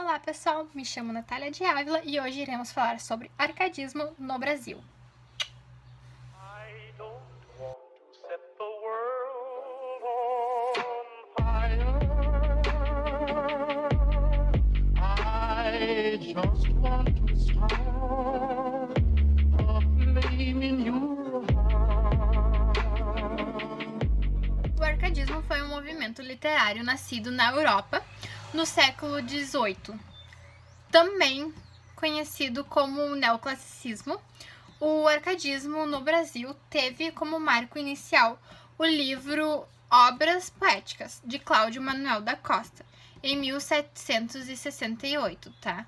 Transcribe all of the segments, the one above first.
Olá pessoal, me chamo Natália de Ávila e hoje iremos falar sobre arcadismo no Brasil. I don't want to set the world on fire. I just want to start a flame in your heart. O arcadismo foi um movimento literário nascido na Europa no século XVIII. Também conhecido como neoclassicismo, o arcadismo no Brasil teve como marco inicial o livro Obras Poéticas, de Cláudio Manuel da Costa, em 1768, tá?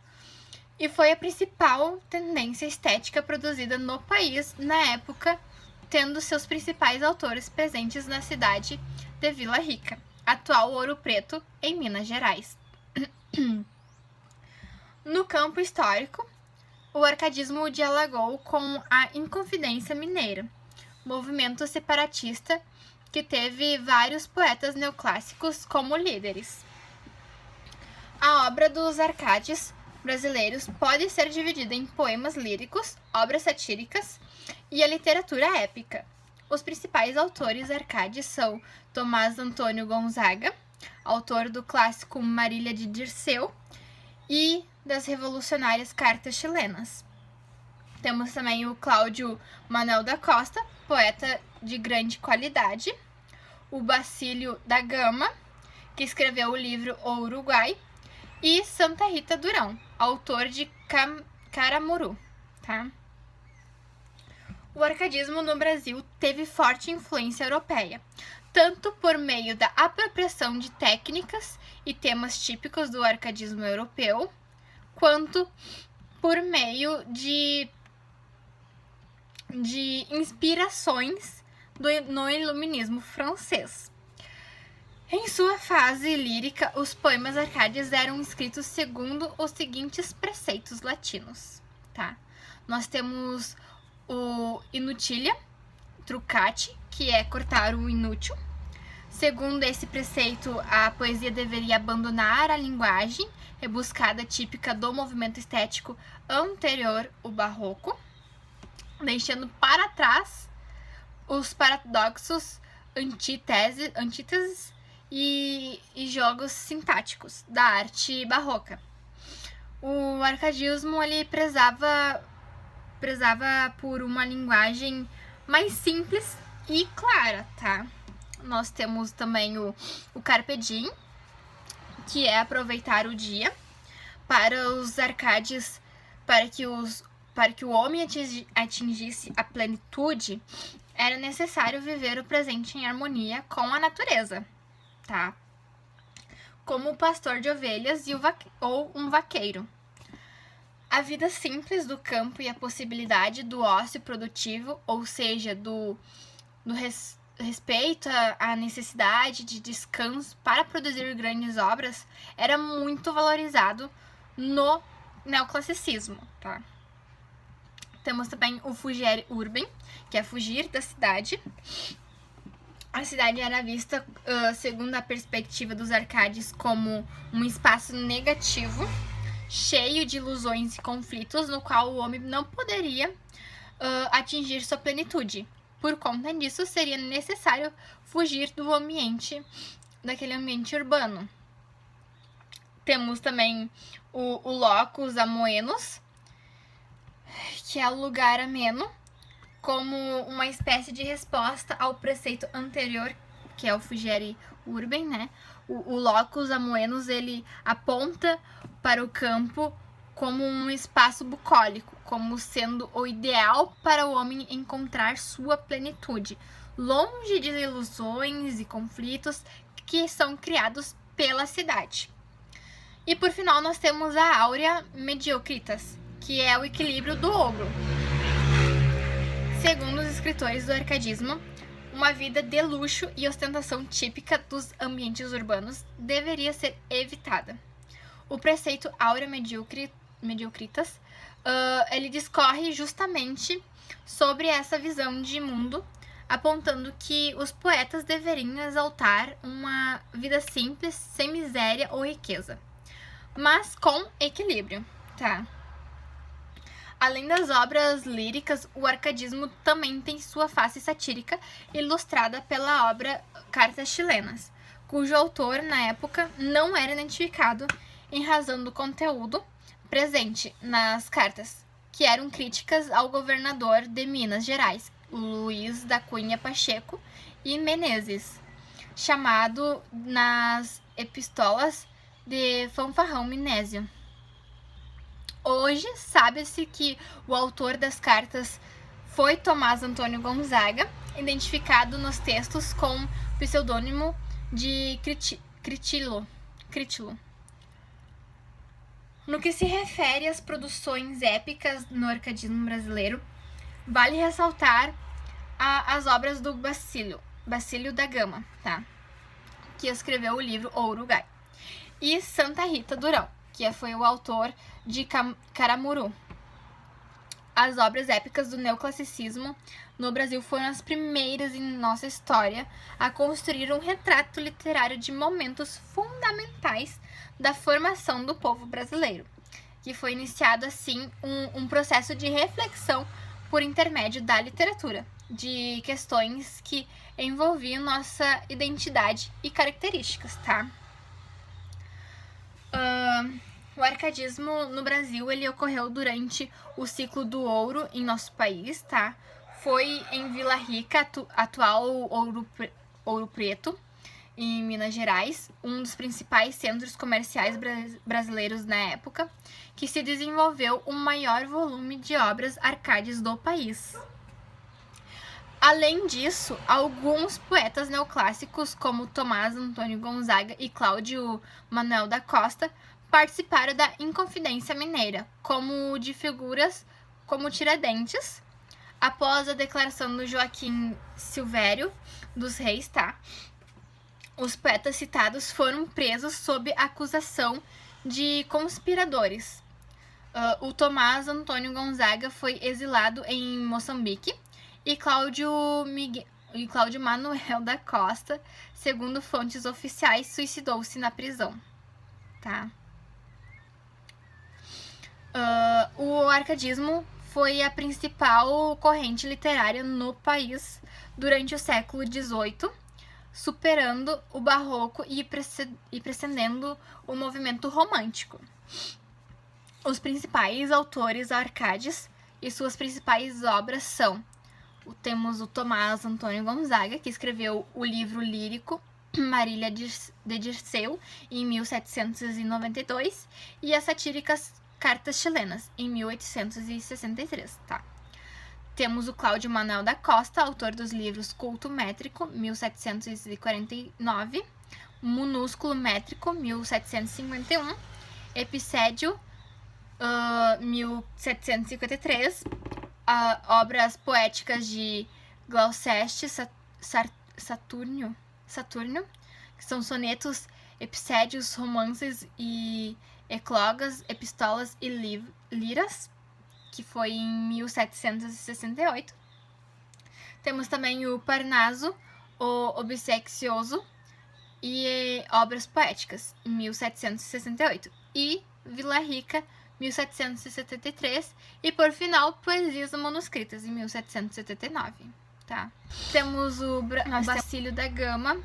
E foi a principal tendência estética produzida no país na época, tendo seus principais autores presentes na cidade de Vila Rica, atual Ouro Preto, em Minas Gerais. No campo histórico, o arcadismo dialogou com a Inconfidência Mineira, movimento separatista que teve vários poetas neoclássicos como líderes. A obra dos arcades brasileiros pode ser dividida em poemas líricos, obras satíricas e a literatura épica. Os principais autores arcades são Tomás Antônio Gonzaga, autor do clássico Marília de Dirceu e das revolucionárias cartas chilenas. Temos também o Cláudio Manuel da Costa, poeta de grande qualidade, o Basílio da Gama, que escreveu o livro O Uruguai, e Santa Rita Durão, autor de Caramuru, tá? O arcadismo no Brasil teve forte influência europeia, tanto por meio da apropriação de técnicas e temas típicos do arcadismo europeu, quanto por meio de inspirações no iluminismo francês. Em sua fase lírica, os poemas arcades eram escritos segundo os seguintes preceitos latinos, tá? Nós temos o inutilia trucati, que é cortar o inútil. Segundo esse preceito, a poesia deveria abandonar a linguagem rebuscada típica do movimento estético anterior ao barroco, deixando para trás os paradoxos, antíteses e jogos sintáticos da arte barroca. O arcadismo ele prezava por uma linguagem mais simples e clara, tá? Nós temos também o carpe diem, que é aproveitar o dia. Para os arcades, para que o homem atingisse a plenitude, era necessário viver o presente em harmonia com a natureza, tá? Como o pastor de ovelhas ou um vaqueiro. A vida simples do campo e a possibilidade do ócio produtivo, ou seja, do respeito à necessidade de descanso para produzir grandes obras, era muito valorizado no neoclassicismo, tá? Temos também o fugere urbem, que é fugir da cidade. A cidade era vista, segundo a perspectiva dos arcades, como um espaço negativo, cheio de ilusões e conflitos, no qual o homem não poderia atingir sua plenitude. Por conta disso, seria necessário fugir daquele ambiente urbano. Temos também o locus amoenos, que é o lugar ameno, como uma espécie de resposta ao preceito anterior, que é o fugere urbem, né? O locus amoenos, ele aponta para o campo como um espaço bucólico, como sendo o ideal para o homem encontrar sua plenitude, longe de ilusões e conflitos que são criados pela cidade. E por final nós temos a aurea mediocritas, que é o equilíbrio do ogro. Segundo os escritores do arcadismo, uma vida de luxo e ostentação típica dos ambientes urbanos deveria ser evitada. O preceito aurea mediocritas, ele discorre justamente sobre essa visão de mundo, apontando que os poetas deveriam exaltar uma vida simples, sem miséria ou riqueza. mas com equilíbrio, tá? Além das obras líricas, o arcadismo também tem sua face satírica, ilustrada pela obra Cartas Chilenas, cujo autor, na época, não era identificado em razão do conteúdo presente nas cartas, que eram críticas ao governador de Minas Gerais, Luiz da Cunha Pacheco e Menezes, chamado nas epístolas de Fanfarrão Minésio. Hoje, sabe-se que o autor das cartas foi Tomás Antônio Gonzaga, identificado nos textos com o pseudônimo de Critilo. No que se refere às produções épicas no arcadismo brasileiro, vale ressaltar as obras do Basílio da Gama, tá? Que escreveu o livro O Uruguai, e Santa Rita Durão, que foi o autor de Caramuru. As obras épicas do neoclassicismo no Brasil foram as primeiras em nossa história a construir um retrato literário de momentos fundamentais da formação do povo brasileiro, que foi iniciado assim um processo de reflexão por intermédio da literatura, de questões que envolviam nossa identidade e características, tá? O arcadismo no Brasil, ele ocorreu durante o ciclo do ouro em nosso país, tá? Foi em Vila Rica, atual Ouro Preto, em Minas Gerais, um dos principais centros comerciais brasileiros na época, que se desenvolveu o maior volume de obras arcades do país. Além disso, alguns poetas neoclássicos, como Tomás Antônio Gonzaga e Cláudio Manuel da Costa, participaram da Inconfidência Mineira, como de figuras como Tiradentes, após a declaração do Joaquim Silvério dos Reis, tá? Os poetas citados foram presos sob acusação de conspiradores. O Tomás Antônio Gonzaga foi exilado em Moçambique e Cláudio Manuel da Costa, segundo fontes oficiais, suicidou-se na prisão, tá? O arcadismo foi a principal corrente literária no país durante o século XVIII, superando o barroco e precedendo o movimento romântico. Os principais autores arcades e suas principais obras são: temos o Tomás Antônio Gonzaga, que escreveu o livro lírico Marília de Dirceu, em 1792, e as satíricas Cartas Chilenas, em 1863, tá? Temos o Cláudio Manuel da Costa, autor dos livros Culto Métrico, 1749, Minúsculo Métrico, 1751, Epicédio, 1753, obras poéticas de Gloucester Saturnio, que são sonetos, epicédios, romances e eclogas, epistolas e liras, que foi em 1768. Temos também o Parnaso, o Obsequioso e obras poéticas, em 1768. E Vila Rica, 1773. E, por final, Poesias Manuscritas, em 1779. Tá? Temos o Basílio da Gama,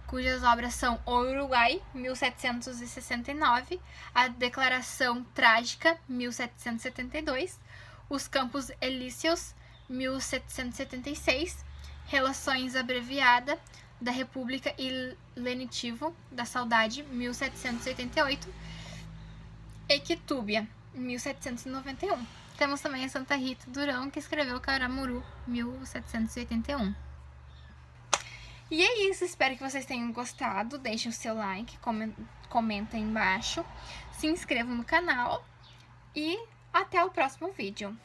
cujas obras são O Uruguai, 1769, a Declaração Trágica, 1772, Os Campos Elíseos, 1776, Relações Abreviada da República e Lenitivo da Saudade, 1788, Equitúbia, 1791. Temos também a Santa Rita Durão, que escreveu Caramuru, 1781. E é isso, espero que vocês tenham gostado. Deixem o seu like, comenta aí embaixo, se inscrevam no canal e até o próximo vídeo.